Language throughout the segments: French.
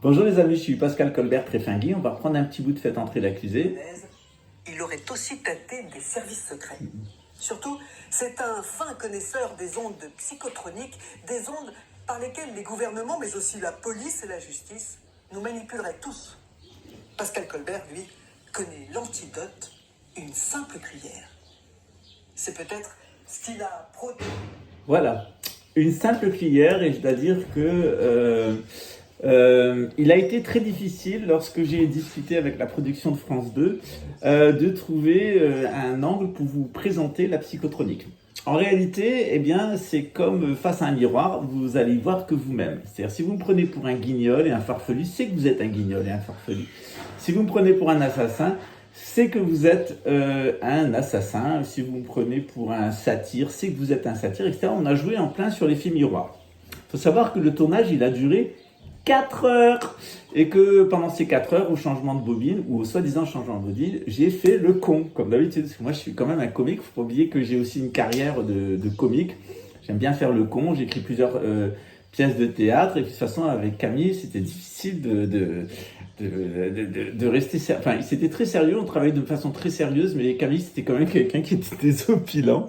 Bonjour les amis, je suis Pascal Colbert Tréfingui. On va reprendre un petit bout de Faites entrer l'accusé. Il aurait aussi tâté des services secrets. Surtout, c'est un fin connaisseur des ondes psychotroniques, des ondes par lesquelles les gouvernements, mais aussi la police et la justice, nous manipuleraient tous. Pascal Colbert, lui, connaît l'antidote, une simple cuillère. C'est peut-être ce qu'il a produit. Voilà, une simple cuillère, et je dois dire que il a été très difficile, lorsque j'ai discuté avec la production de France 2, de trouver un angle pour vous présenter la psychotronique. En réalité, eh bien, c'est comme face à un miroir, vous allez voir que vous-même. C'est-à-dire, si vous me prenez pour un guignol et un farfelu, c'est que vous êtes un guignol et un farfelu. Si vous me prenez pour un assassin, c'est que vous êtes un assassin. Si vous me prenez pour un satyre, c'est que vous êtes un satyre, etc. On a joué en plein sur l'effet miroir. Il faut savoir que le tournage, il a duré 4 heures. Et que pendant ces 4 heures, au changement de bobine, ou au soi-disant changement de bobine, j'ai fait le con, comme d'habitude. Parce que moi, je suis quand même un comique. Il ne faut pas oublier que j'ai aussi une carrière de comique. J'aime bien faire le con. J'ai écrit plusieurs pièces de théâtre. Et puis, de toute façon, avec Camille, c'était difficile de rester... Enfin, c'était très sérieux. On travaillait de façon très sérieuse. Mais Camille, c'était quand même quelqu'un qui était désopilant.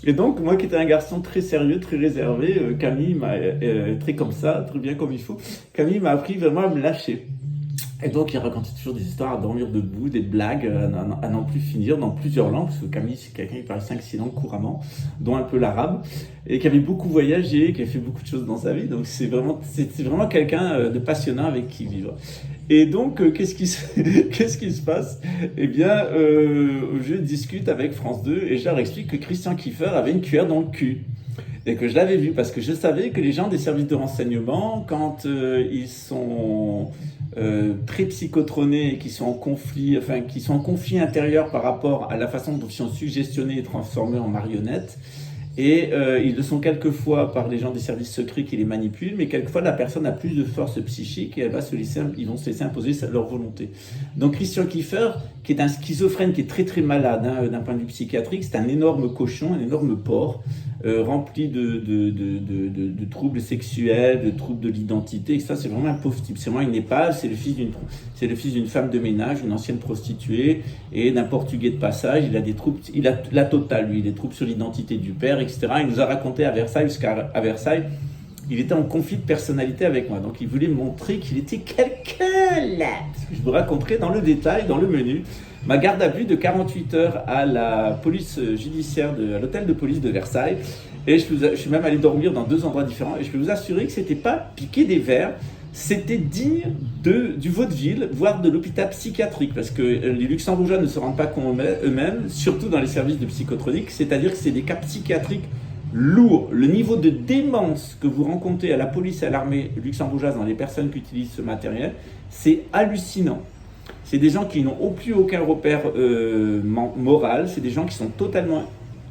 Et donc, moi qui étais un garçon très sérieux, très réservé, Camille m'a, très comme ça, très bien comme il faut, Camille m'a appris vraiment à me lâcher. Et donc, il racontait toujours des histoires à dormir debout, des blagues à n'en plus finir dans plusieurs langues, parce que Camille, c'est quelqu'un qui parle 5-6 langues couramment, dont un peu l'arabe, et qui avait beaucoup voyagé, qui avait fait beaucoup de choses dans sa vie. Donc, c'est vraiment quelqu'un de passionnant avec qui vivre. Et donc, qu'est-ce qui se passe? Eh bien, je discute avec France 2 et je leur explique que Christian Kiefer avait une cuillère dans le cul. Et que je l'avais vu parce que je savais que les gens des services de renseignement, quand ils sont très psychotronés et qui sont en conflit, enfin qui sont en conflit intérieur par rapport à la façon dont ils sont suggestionnés et transformés en marionnettes, et ils le sont quelquefois par les gens des services secrets qui les manipulent, mais quelquefois la personne a plus de force psychique et ils vont se laisser imposer leur volonté. Donc Christian Kiefer, qui est un schizophrène qui est très très malade d'un point de vue psychiatrique, c'est un énorme cochon, un énorme porc, rempli de troubles sexuels, de troubles de l'identité, et ça c'est vraiment un pauvre type. C'est vraiment une épave, c'est le fils d'une femme de ménage, une ancienne prostituée et d'un portugais de passage. Il a des troubles, il a la totale, lui, des troubles sur l'identité du père, etc. Il nous a raconté à Versailles, jusqu'à Versailles, il était en conflit de personnalité avec moi, donc il voulait montrer qu'il était quelqu'un là. Je vous raconterai dans le détail, dans le menu, ma garde à vue de 48 heures à la police judiciaire, à l'hôtel de police de Versailles. Et je suis même allé dormir dans 2 endroits différents. Et je peux vous assurer que c'était pas piquer des verres, c'était digne du vaudeville, voire de l'hôpital psychiatrique. Parce que les Luxembourgeois ne se rendent pas compte eux-mêmes, surtout dans les services de psychotronique, c'est-à-dire que c'est des cas psychiatriques lourd. Le niveau de démence que vous rencontrez à la police et à l'armée luxembourgeoise dans les personnes qui utilisent ce matériel, c'est hallucinant. C'est des gens qui n'ont plus aucun repère moral, c'est des gens qui sont totalement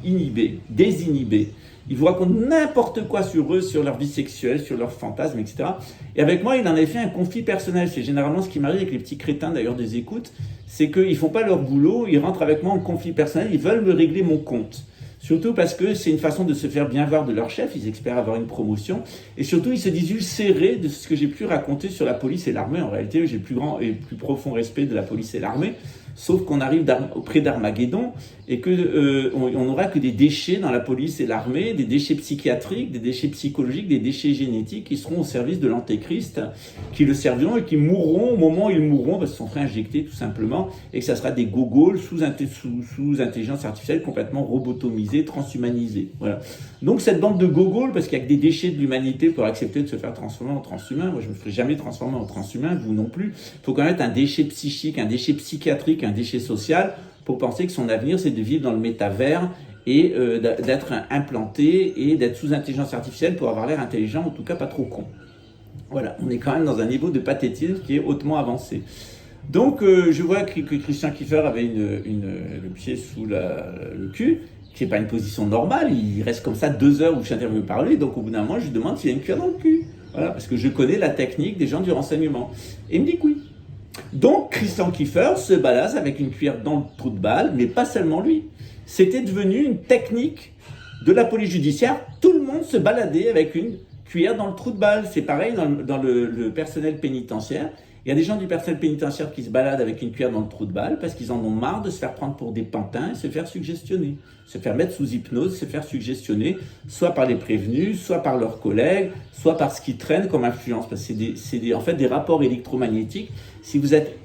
inhibés, désinhibés. Ils vous racontent n'importe quoi sur eux, sur leur vie sexuelle, sur leurs fantasmes, etc. Et avec moi, il en avait fait un conflit personnel. C'est généralement ce qui m'arrive avec les petits crétins d'ailleurs des écoutes, c'est qu'ils ne font pas leur boulot, ils rentrent avec moi en conflit personnel, ils veulent me régler mon compte. Surtout parce que c'est une façon de se faire bien voir de leur chef, ils espèrent avoir une promotion. Et surtout, ils se disent ulcérés de ce que j'ai pu raconter sur la police et l'armée. En réalité, j'ai le plus grand et plus profond respect de la police et l'armée. Sauf qu'on arrive près d'Armageddon et qu'on n'aura que des déchets dans la police et l'armée, des déchets psychiatriques, des déchets psychologiques, des déchets génétiques qui seront au service de l'antéchrist, qui le serviront et qui mourront au moment où ils mourront parce qu'ils sont fait injecter tout simplement et que ça sera des gogoles sous intelligence artificielle complètement robotomisés, transhumanisés. Voilà. Donc cette bande de gogoles, parce qu'il n'y a que des déchets de l'humanité pour accepter de se faire transformer en transhumain. Moi je ne me ferai jamais transformer en transhumain, vous non plus. Il faut quand même être un déchet psychique, un déchet psychiatrique, un déchet social pour penser que son avenir c'est de vivre dans le métavers et d'être implanté et d'être sous intelligence artificielle pour avoir l'air intelligent, en tout cas pas trop con. Voilà, on est quand même dans un niveau de pathétisme qui est hautement avancé. Donc je vois que Christian Kiefer avait le pied sous le cul, qui n'est pas une position normale, il reste comme ça 2 heures où je suis interviewé par lui, donc au bout d'un moment je lui demande s'il a une cuillère dans le cul. Voilà, parce que je connais la technique des gens du renseignement. Et il me dit que oui. Donc Christian Kiefer se balade avec une cuillère dans le trou de balle, mais pas seulement lui. C'était devenu une technique de la police judiciaire. Tout le monde se baladait avec une cuillère dans le trou de balle. C'est pareil dans le personnel pénitentiaire. Il y a des gens du personnel pénitentiaire qui se baladent avec une cuillère dans le trou de balle parce qu'ils en ont marre de se faire prendre pour des pantins et se faire suggestionner, se faire mettre sous hypnose, se faire suggestionner, soit par les prévenus, soit par leurs collègues, soit par ce qui traîne comme influence. Parce que c'est en fait des rapports électromagnétiques. Si vous êtes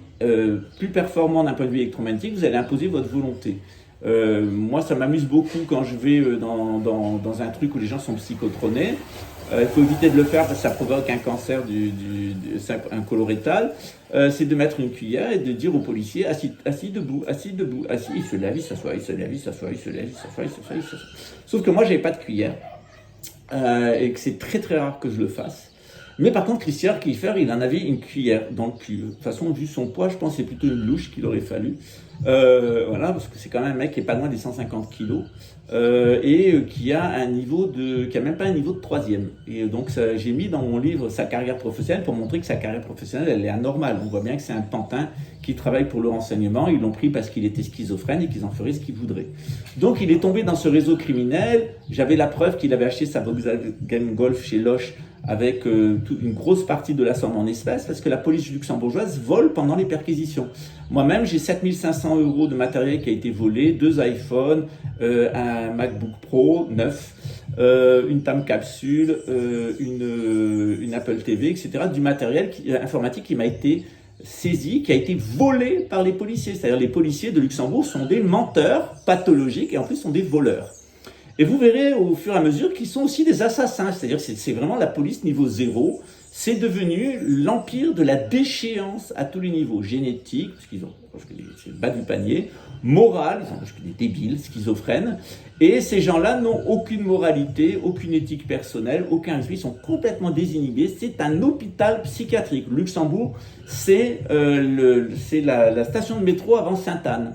plus performant d'un point de vue électromagnétique, vous allez imposer votre volonté. Moi, ça m'amuse beaucoup quand je vais dans un truc où les gens sont psychotronés. Il faut éviter de le faire parce que ça provoque un cancer un colorectal. C'est de mettre une cuillère et de dire aux policiers assis, debout, assis, debout, assis. Il se lève, il s'assoit, il se lève, il s'assoit, il se lève, il s'assoit, il s'assoit, il s'assoit. Sauf que moi, j'avais pas de cuillère et que c'est très très rare que je le fasse. Mais par contre, Christian Kiefer, il en avait une cuillère dans le cul. De toute façon, vu son poids, je pense que c'est plutôt une louche qu'il aurait fallu. Voilà, parce que c'est quand même un mec qui est pas loin des 150 kilos qui a un niveau qui a même pas un niveau de troisième. Et donc, j'ai mis dans mon livre sa carrière professionnelle pour montrer que sa carrière professionnelle, elle est anormale. On voit bien que c'est un pantin qui travaille pour le renseignement. Ils l'ont pris parce qu'il était schizophrène et qu'ils en feraient ce qu'ils voudraient. Donc, il est tombé dans ce réseau criminel. J'avais la preuve qu'il avait acheté sa Volkswagen Golf chez Loche avec une grosse partie de la somme en espèces, parce que la police luxembourgeoise vole pendant les perquisitions. Moi-même, j'ai 7 500 € de matériel qui a été volé, 2 iPhones, un MacBook Pro 9, une TAM capsule, une Apple TV, etc. Du matériel informatique qui m'a été saisi, qui a été volé par les policiers. C'est-à-dire les policiers de Luxembourg sont des menteurs pathologiques et en plus sont des voleurs. Et vous verrez au fur et à mesure qu'ils sont aussi des assassins, c'est-à-dire que c'est vraiment la police niveau 0, c'est devenu l'empire de la déchéance à tous les niveaux, génétique, parce qu'ils ont c'est le bas du panier, moral, ils ont des débiles, schizophrènes, et ces gens-là n'ont aucune moralité, aucune éthique personnelle, aucun esprit, ils sont complètement désinhibés, c'est un hôpital psychiatrique. Luxembourg, c'est la station de métro avant Sainte-Anne.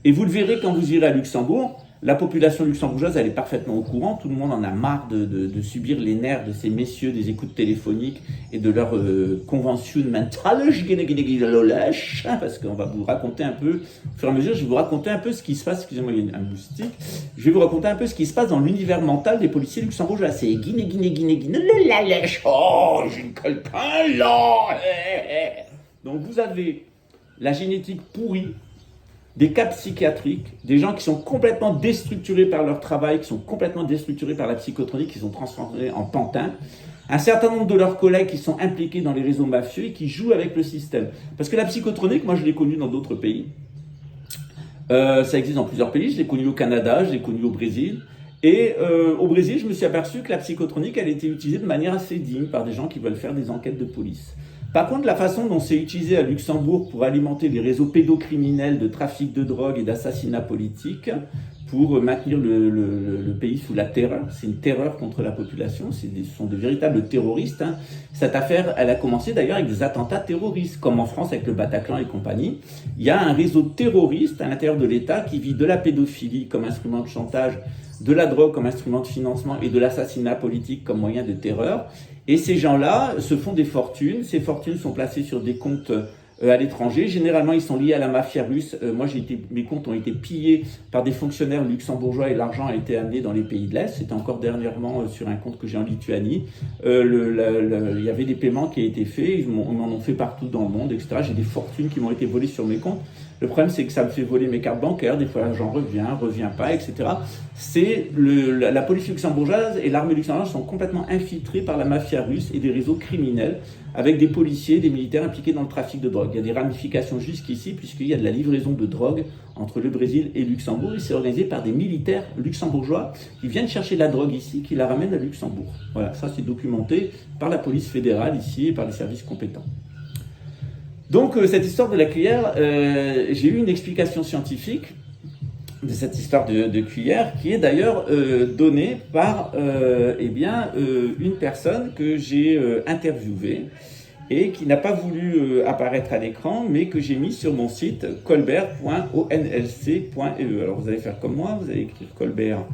Et vous le verrez quand vous irez à Luxembourg, la population luxembourgeoise, elle est parfaitement au courant. Tout le monde en a marre de subir les nerfs de ces messieurs des écoutes téléphoniques et de leur convention mentale, parce qu'on va vous raconter un peu, au fur et à mesure, je vais vous raconter un peu ce qui se passe, excusez-moi, il y a un moustique, je vais vous raconter un peu ce qui se passe dans l'univers mental des policiers luxembourgeois. C'est oh, j'ai quelqu'un là. Donc vous avez la génétique pourrie, des cas psychiatriques, des gens qui sont complètement déstructurés par leur travail, qui sont complètement déstructurés par la psychotronique, qui sont transformés en pantins, un certain nombre de leurs collègues qui sont impliqués dans les réseaux mafieux et qui jouent avec le système. Parce que la psychotronique, moi je l'ai connue dans d'autres pays, ça existe dans plusieurs pays, je l'ai connue au Canada, je l'ai connue au Brésil, et au Brésil je me suis aperçu que la psychotronique elle était utilisée de manière assez digne par des gens qui veulent faire des enquêtes de police. Par contre, la façon dont c'est utilisé à Luxembourg pour alimenter les réseaux pédocriminels de trafic de drogue et d'assassinat politique, pour maintenir le pays sous la terreur, c'est une terreur contre la population, ce sont des véritables terroristes. Hein. Cette affaire, elle a commencé d'ailleurs avec des attentats terroristes, comme en France avec le Bataclan et compagnie. Il y a un réseau terroriste à l'intérieur de l'État qui vit de la pédophilie comme instrument de chantage, de la drogue comme instrument de financement et de l'assassinat politique comme moyen de terreur. Et ces gens-là se font des fortunes. Ces fortunes sont placées sur des comptes à l'étranger. Généralement, ils sont liés à la mafia russe. Moi, mes comptes ont été pillés par des fonctionnaires luxembourgeois et l'argent a été amené dans les pays de l'Est. C'était encore dernièrement sur un compte que j'ai en Lituanie. Il y avait des paiements qui ont été faits. Ils m'en ont fait partout dans le monde, etc. J'ai des fortunes qui m'ont été volées sur mes comptes. Le problème, c'est que ça me fait voler mes cartes bancaires. Des fois, l'argent revient pas, etc. La police luxembourgeoise et l'armée luxembourgeoise sont complètement infiltrés par la mafia russe et des réseaux criminels avec des policiers, des militaires impliqués dans le trafic de drogue. Il y a des ramifications jusqu'ici puisqu'il y a de la livraison de drogue entre le Brésil et Luxembourg. Et c'est organisé par des militaires luxembourgeois qui viennent chercher la drogue ici, qui la ramènent à Luxembourg. Voilà, ça c'est documenté par la police fédérale ici et par les services compétents. Donc cette histoire de la cuillère, j'ai eu une explication scientifique de cette histoire de cuillère qui est d'ailleurs donnée par une personne que j'ai interviewée et qui n'a pas voulu apparaître à l'écran mais que j'ai mis sur mon site colbert.onlc.eu. Alors vous allez faire comme moi, vous allez écrire Colbert.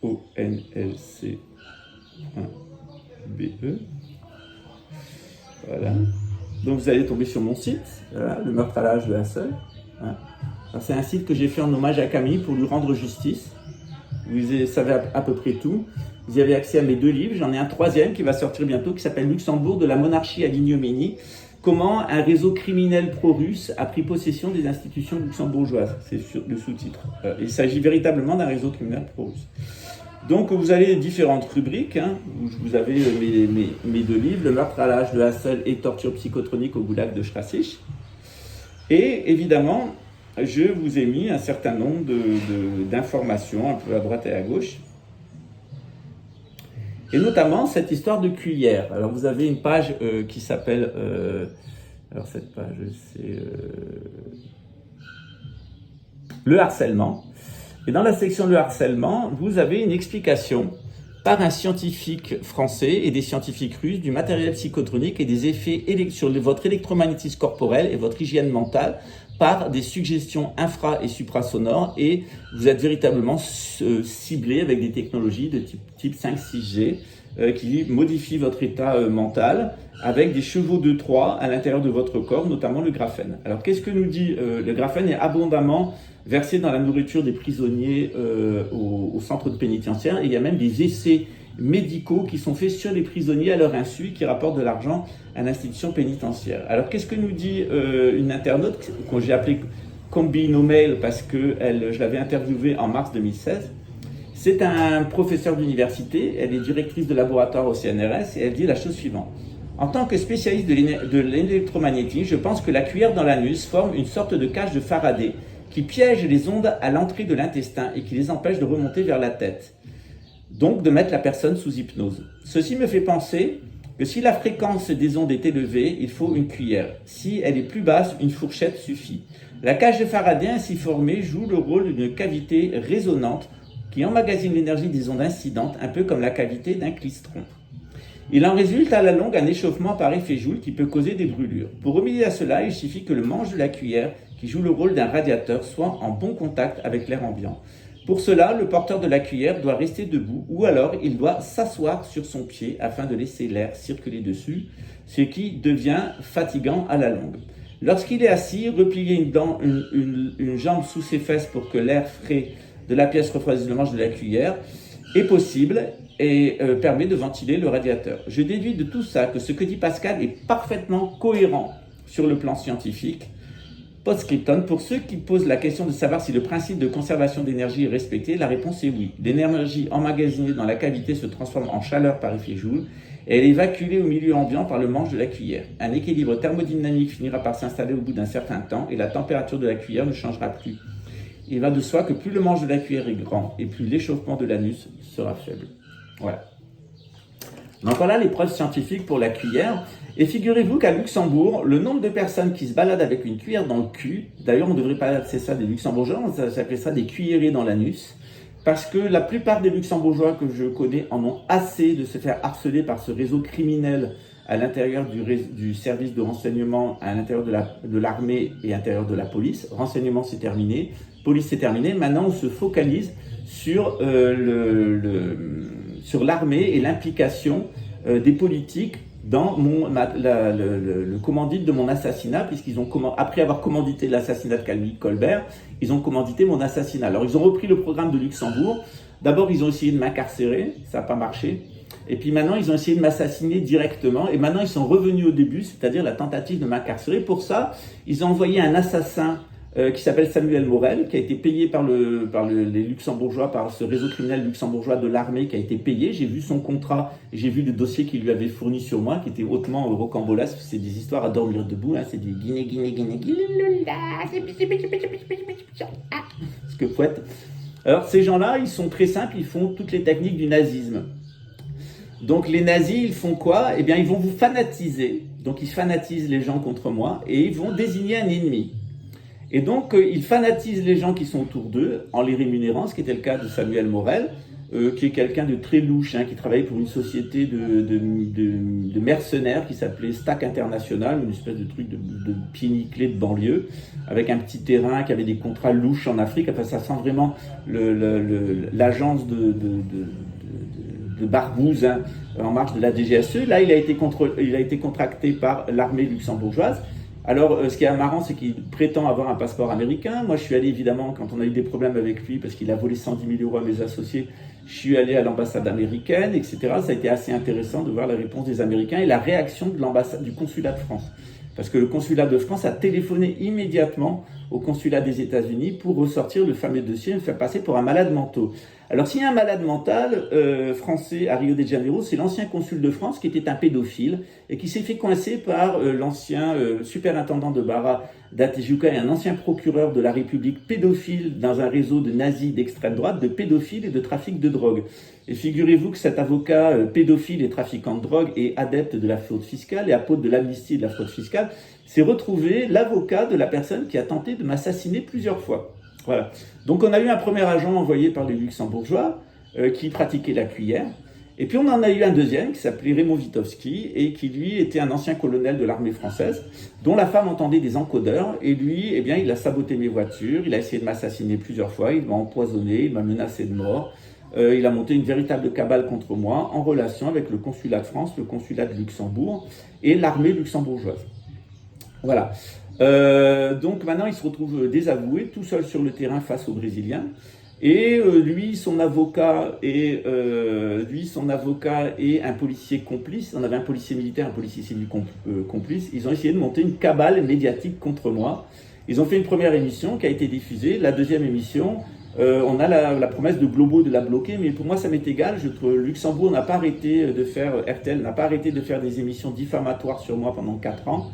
onlc.be. Voilà. Donc vous allez tomber sur mon site, voilà, le meurtre à l'âge de la seule. Hein. C'est un site que j'ai fait en hommage à Camille pour lui rendre justice. Vous savez à peu près tout. Vous y avez accès à mes 2 livres. J'en ai un 3e qui va sortir bientôt, qui s'appelle Luxembourg, de la monarchie à l'ignominie. Comment un réseau criminel pro-russe a pris possession des institutions luxembourgeoises. C'est le sous-titre. Il s'agit véritablement d'un réseau criminel pro-russe. Donc vous avez différentes rubriques, où vous avez mes 2 livres, Le meurtre à l'âge de Hassel et Torture psychotronique au goulag de Strasich. Et évidemment, je vous ai mis un certain nombre d'informations, un peu à droite et à gauche. Et notamment cette histoire de cuillère. Alors vous avez une page qui s'appelle... alors cette page, c'est... le harcèlement. Et dans la section Le harcèlement, vous avez une explication par un scientifique français et des scientifiques russes du matériel psychotronique et des effets sur votre électromagnétisme corporel et votre hygiène mentale par des suggestions infra- et suprasonores, et vous êtes véritablement ciblé avec des technologies de type 5-6G qui modifient votre état mental avec des chevaux de Troie à l'intérieur de votre corps, notamment le graphène. Alors qu'est-ce que nous dit le graphène est abondamment versé dans la nourriture des prisonniers au centre de pénitentiaire, et il y a même des essais médicaux qui sont faits sur les prisonniers à leur insu, qui rapportent de l'argent à l'institution pénitentiaire. Alors qu'est-ce que nous dit une internaute que j'ai appelée Combi No Mail parce que je l'avais interviewée en mars 2016. C'est un professeur d'université, elle est directrice de laboratoire au CNRS, et elle dit la chose suivante. En tant que spécialiste de l'électromagnétisme, je pense que la cuillère dans l'anus forme une sorte de cage de Faraday qui piège les ondes à l'entrée de l'intestin et qui les empêche de remonter vers la tête. Donc de mettre la personne sous hypnose. Ceci me fait penser que si la fréquence des ondes est élevée, il faut une cuillère. Si elle est plus basse, une fourchette suffit. La cage de Faraday ainsi formée joue le rôle d'une cavité résonante qui emmagasine l'énergie des ondes incidentes, un peu comme la cavité d'un clistron. Il en résulte à la longue un échauffement par effet Joule qui peut causer des brûlures. Pour remédier à cela, il suffit que le manche de la cuillère, qui joue le rôle d'un radiateur, soit en bon contact avec l'air ambiant. Pour cela, le porteur de la cuillère doit rester debout ou alors il doit s'asseoir sur son pied afin de laisser l'air circuler dessus, ce qui devient fatigant à la longue. Lorsqu'il est assis, repliez une jambe sous ses fesses pour que l'air frais de la pièce refroidisse le manche de la cuillère est possible et permet de ventiler le radiateur. Je déduis de tout ça que ce que dit Pascal est parfaitement cohérent sur le plan scientifique. Post-scriptum, pour ceux qui posent la question de savoir si le principe de conservation d'énergie est respecté, la réponse est oui. L'énergie emmagasinée dans la cavité se transforme en chaleur par effet Joule et elle est évacuée au milieu ambiant par le manche de la cuillère. Un équilibre thermodynamique finira par s'installer au bout d'un certain temps et la température de la cuillère ne changera plus. Il va de soi que plus le manche de la cuillère est grand et plus l'échauffement de l'anus sera faible. Voilà. Donc voilà les preuves scientifiques pour la cuillère. Et figurez-vous qu'à Luxembourg, le nombre de personnes qui se baladent avec une cuillère dans le cul, d'ailleurs on ne devrait pas appeler ça des luxembourgeois, on s'appelait ça des cuillerées dans l'anus, parce que la plupart des luxembourgeois que je connais en ont assez de se faire harceler par ce réseau criminel à l'intérieur du service de renseignement, à l'intérieur de l'armée et à l'intérieur de la police. Renseignement c'est terminé, police c'est terminé, maintenant on se focalise sur sur l'armée et l'implication des politiques dans le commandite de mon assassinat, puisqu'ils ont après avoir commandité l'assassinat de Camille Colbert, ils ont commandité mon assassinat. Alors ils ont repris le programme de Luxembourg. D'abord ils ont essayé de m'incarcérer, ça n'a pas marché. Et puis maintenant ils ont essayé de m'assassiner directement. Et maintenant ils sont revenus au début, c'est-à-dire la tentative de m'incarcérer. Pour ça, ils ont envoyé un assassin qui s'appelle Samuel Morel, qui a été payé par les Luxembourgeois, par ce réseau criminel luxembourgeois de l'armée qui a été payé. J'ai vu son contrat, j'ai vu le dossier qu'il lui avait fourni sur moi, qui était hautement rocambolesque. C'est des histoires à dormir debout, c'est du guiné, ce que fouette. Alors ces gens-là, ils sont très simples, ils font toutes les techniques du nazisme. Donc les nazis, ils font quoi? Eh bien, ils vont vous fanatiser. Donc ils fanatisent les gens contre moi et ils vont désigner un ennemi. Et donc, ils fanatisent les gens qui sont autour d'eux en les rémunérant, ce qui était le cas de Samuel Morel, qui est quelqu'un de très louche, qui travaillait pour une société de mercenaires qui s'appelait Stack International, une espèce de truc de pied nickelé de banlieue, avec un petit terrain qui avait des contrats louches en Afrique. Enfin, ça sent vraiment l'agence de Barbouze en marge de la DGSE. Là, il a été contracté par l'armée luxembourgeoise. Alors, ce qui est marrant, c'est qu'il prétend avoir un passeport américain. Moi, je suis allé, évidemment, quand on a eu des problèmes avec lui, parce qu'il a volé 110 000 € à mes associés, je suis allé à l'ambassade américaine, etc. Ça a été assez intéressant de voir la réponse des Américains et la réaction de l'ambassade, du consulat de France. Parce que le consulat de France a téléphoné immédiatement au consulat des États-Unis pour ressortir le fameux dossier et me faire passer pour un malade mental. Alors, s'il y a un malade mental français à Rio de Janeiro, c'est l'ancien consul de France qui était un pédophile et qui s'est fait coincer par l'ancien superintendant de Barra d'Atijuca et un ancien procureur de la République pédophile dans un réseau de nazis d'extrême droite, de pédophiles et de trafic de drogue. Et figurez-vous que cet avocat pédophile et trafiquant de drogue et adepte de la fraude fiscale et apôtre de l'amnistie et de la fraude fiscale s'est retrouvé l'avocat de la personne qui a tenté de m'assassiner plusieurs fois. Voilà. Donc on a eu un premier agent envoyé par les luxembourgeois qui pratiquait la cuillère. Et puis on en a eu un deuxième qui s'appelait Raymond Witowski et qui lui était un ancien colonel de l'armée française dont la femme entendait des encodeurs et lui, eh bien, il a saboté mes voitures, il a essayé de m'assassiner plusieurs fois, il m'a empoisonné, il m'a menacé de mort. Il a monté une véritable cabale contre moi en relation avec le consulat de France, le consulat de Luxembourg et l'armée luxembourgeoise. Voilà. Donc maintenant, il se retrouve désavoué, tout seul sur le terrain face aux Brésiliens. Et lui, son avocat et un policier complice, on avait un policier militaire, un policier civil complice, ils ont essayé de monter une cabale médiatique contre moi. Ils ont fait une première émission qui a été diffusée. La deuxième émission, on a la promesse de Globo de la bloquer, mais pour moi ça m'est égal. Luxembourg n'a pas arrêté de faire, RTL n'a pas arrêté de faire des émissions diffamatoires sur moi pendant 4 ans.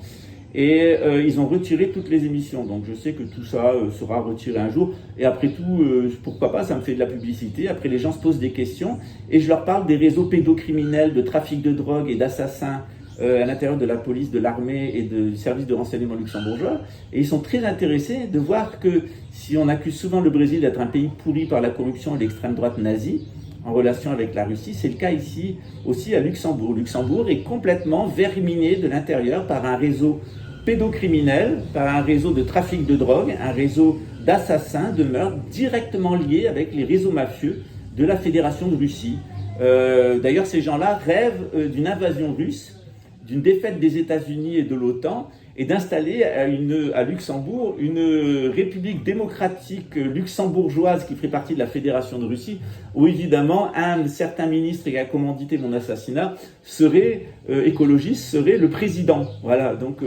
Et ils ont retiré toutes les émissions. Donc je sais que tout ça sera retiré un jour. Et après tout, pourquoi pas, ça me fait de la publicité. Après, les gens se posent des questions et je leur parle des réseaux pédocriminels, de trafic de drogue et d'assassins à l'intérieur de la police, de l'armée et du service de renseignement luxembourgeois. Et ils sont très intéressés de voir que si on accuse souvent le Brésil d'être un pays pourri par la corruption et l'extrême droite nazie, en relation avec la Russie, c'est le cas ici aussi à Luxembourg. Luxembourg est complètement verminé de l'intérieur par un réseau pédocriminel, par un réseau de trafic de drogue, un réseau d'assassins, de meurtres directement liés avec les réseaux mafieux de la Fédération de Russie. D'ailleurs, ces gens-là rêvent d'une invasion russe, d'une défaite des États-Unis et de l'OTAN, et d'installer à Luxembourg une république démocratique luxembourgeoise qui ferait partie de la Fédération de Russie, où évidemment un certain ministre qui a commandité mon assassinat serait écologiste, serait le président. Voilà, donc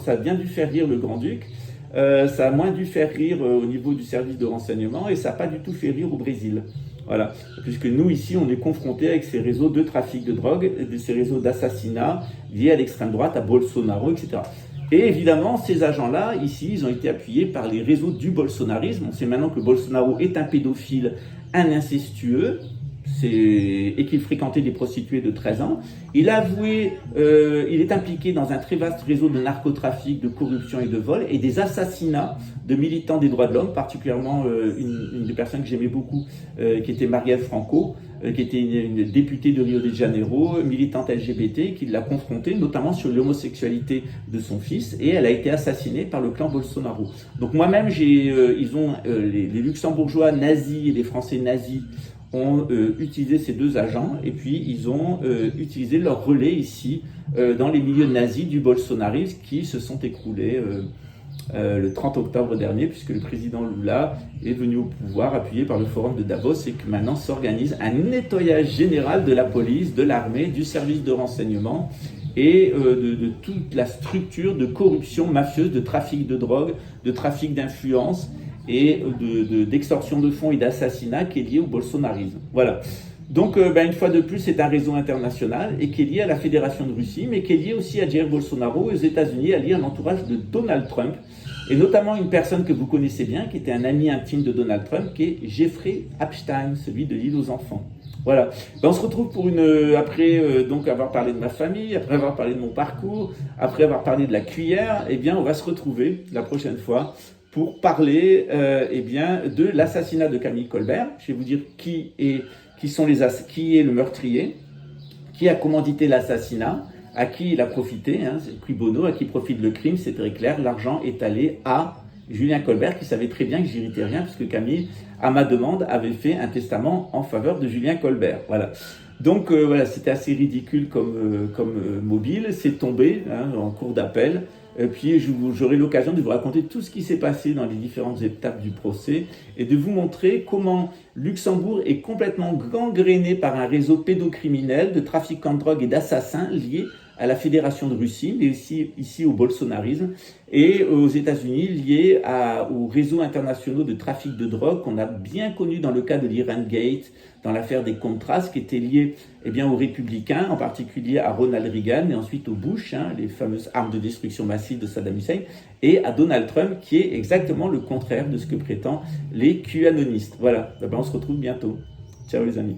ça a bien dû faire rire le grand-duc, ça a moins dû faire rire au niveau du service de renseignement et ça n'a pas du tout fait rire au Brésil. Voilà, puisque nous ici on est confrontés avec ces réseaux de trafic de drogue, ces réseaux d'assassinats liés à l'extrême droite, à Bolsonaro, etc. Et évidemment, ces agents-là, ici, ils ont été appuyés par les réseaux du bolsonarisme. On sait maintenant que Bolsonaro est un pédophile, un incestueux, et qu'il fréquentait des prostituées de 13 ans. Il a avoué, il est impliqué dans un très vaste réseau de narcotrafic, de corruption et de vol, et des assassinats de militants des droits de l'homme, particulièrement une des personnes que j'aimais beaucoup, qui était Marielle Franco, qui était une députée de Rio de Janeiro, militante LGBT, qui l'a confrontée notamment sur l'homosexualité de son fils, et elle a été assassinée par le clan Bolsonaro. Donc moi-même, les luxembourgeois nazis et les français nazis ont utilisé ces deux agents et puis ils ont utilisé leur relais ici dans les milieux nazis du bolsonarisme qui se sont écroulés le 30 octobre dernier puisque le président Lula est venu au pouvoir appuyé par le forum de Davos et que maintenant s'organise un nettoyage général de la police, de l'armée, du service de renseignement et de toute la structure de corruption mafieuse, de trafic de drogue, de trafic d'influence et d'extorsion de fonds et d'assassinat qui est lié au bolsonarisme. Voilà. Donc, une fois de plus, c'est un réseau international et qui est lié à la Fédération de Russie, mais qui est lié aussi à Jair Bolsonaro aux États-Unis, lié à l'entourage de Donald Trump, et notamment une personne que vous connaissez bien, qui était un ami intime de Donald Trump, qui est Jeffrey Epstein, celui de l'île aux enfants. Voilà. On se retrouve pour après donc avoir parlé de ma famille, après avoir parlé de mon parcours, après avoir parlé de la cuillère, eh bien, on va se retrouver la prochaine fois pour parler de l'assassinat de Camille Colbert. Je vais vous dire qui est le meurtrier, qui a commandité l'assassinat, à qui il a profité, c'est cui bono, à qui profite le crime, c'est très clair, l'argent est allé à Julien Colbert, qui savait très bien que j'irritais rien, puisque Camille, à ma demande, avait fait un testament en faveur de Julien Colbert. Voilà. Donc voilà, c'était assez ridicule comme mobile, c'est tombé hein, en cours d'appel. Et puis j'aurai l'occasion de vous raconter tout ce qui s'est passé dans les différentes étapes du procès et de vous montrer comment Luxembourg est complètement gangréné par un réseau pédocriminel de trafiquants de drogue et d'assassins liés à la Fédération de Russie, mais aussi ici au bolsonarisme, et aux États-Unis liés aux réseaux internationaux de trafic de drogue qu'on a bien connus dans le cas de l'Iran Gate, dans l'affaire des Contras, qui étaient liés eh bien, aux républicains, en particulier à Ronald Reagan et ensuite au Bush, hein, les fameuses armes de destruction massive de Saddam Hussein, et à Donald Trump, qui est exactement le contraire de ce que prétendent les QAnonistes. Voilà, on se retrouve bientôt. Ciao les amis.